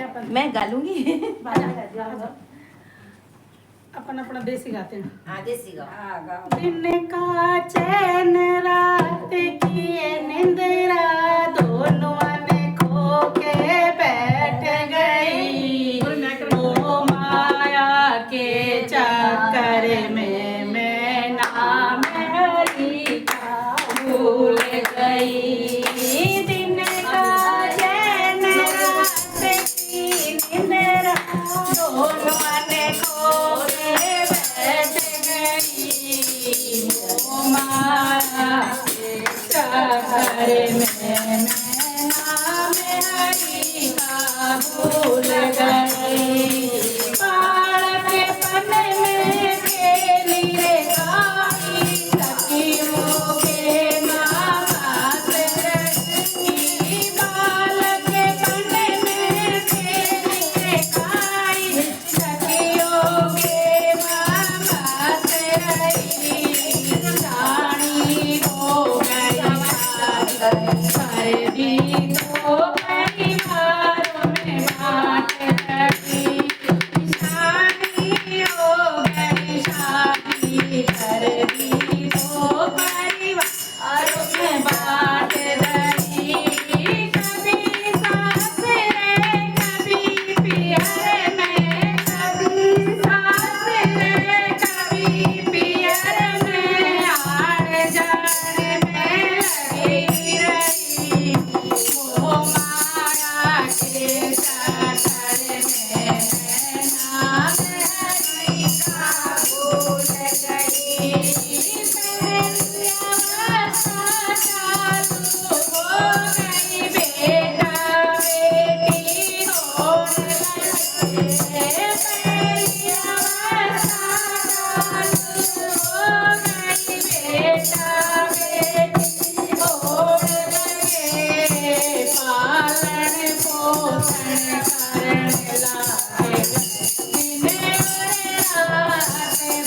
मैं गा लूंगी। अपन अपना देसी गाते हैं। हाँ देसी गाओ। दिन का चैन रात की निंद्रा दोनों ने खो के बैठ गई। ओ माया के चक्कर में मैं नाम हरि का भूल गई। दिन का चैन रात की निंद्रा दोनों ने खो के बैठ गई। ओ माया के चक्कर में मैं नाम हरि का भूल गई। बालकपन में खेली रे गाई सखियों के मामा से रही। बालकपन में खेली रे गाई सखियों के मामा से रही। रानी हो गई पर भी तो परिवारों में बांट लगी। शादी हो गई शादी कर दी तो परिवारों में बांट लगी। कभी सास रे कभी पियर में, कभी सास रे कभी पियर में आड़ जाड़ में लगी रही। ओ माया के चक्कर में मैं नाम हरि का भूल गई। अवस्था चालू हो गई बेटा बेटी होने लगे। पहली अवस्था चालू हो गई बेटा बेटी होने लगे। पालन पोषण करने लगे। दिन रात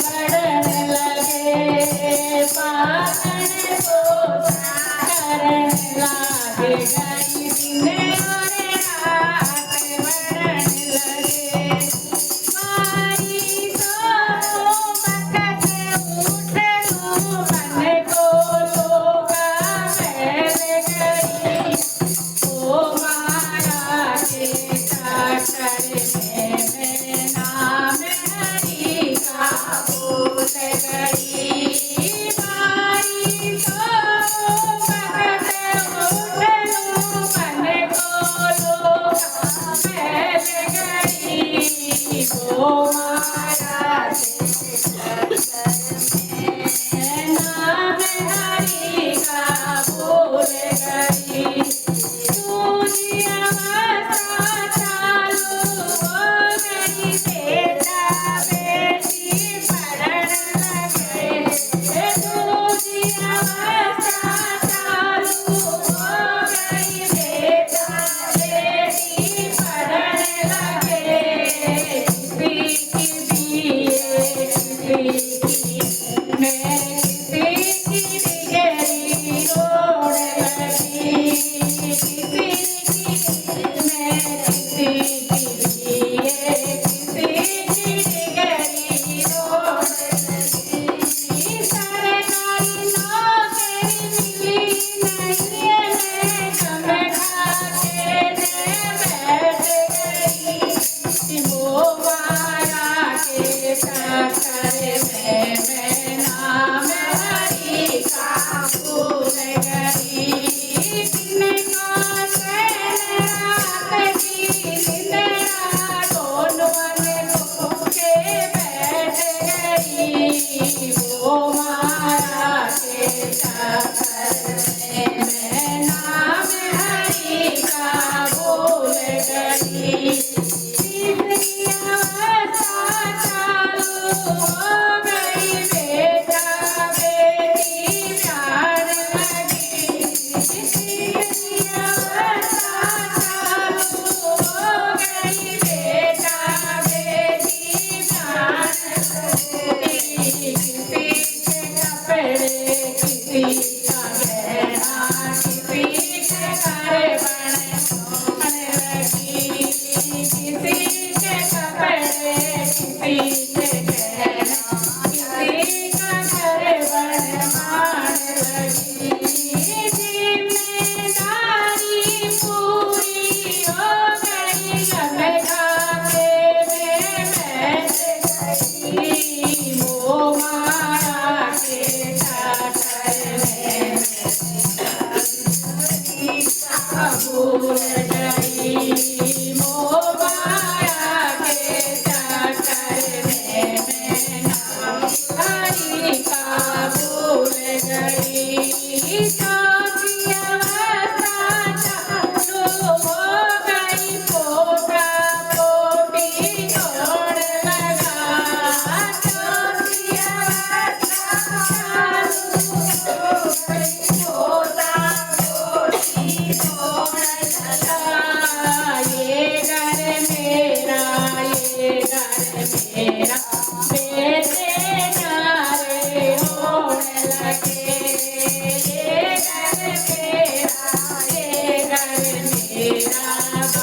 बढ़ने लगे। पालन पोषण करने लगे। गई दिन रात बढ़ने लगे। मारी तो बकत उठ लूं मन को लोगा फैल गई। ओ माया के चक्कर में मैं नाम हरि का भूल गई। मारी तो बकत उठ लूं मन को लोगा फैल गई। ओ माया के चक्कर में नाम हरि का भूल गई। दूसरी अवस्था चालू हो गई बेटा बेटी पढ़ने लगे। दूसरी अवस्था चालू हो गई बेटा बेटी पढ़ने लगे। किसी की BA किसी की मैं किसी की डिग्री ओढ़ लगी। किसी की मैं किसी की BA किसी की डिग्री ओढ़ लगी। सरकारी नौकरी मिली नहीं मैं कम खा के बैठ गई। वो माया के चक्कर में मैं नाम हरि का भूल गई। दिन का चैन रात की निंद्रा दोनों ने खो के बैठ गई। वो माया के चक्कर में मैं नाम हरि का भूल गई। तीसरी अवस्था चालू हो गई बेटा बेटी प्यार लगी। तीसरी अवस्था चालू हो गई बेटा बेटी प्यार लगी। किसी के कपड़े किसी का गहना किसी के घर बने लगी। तेरा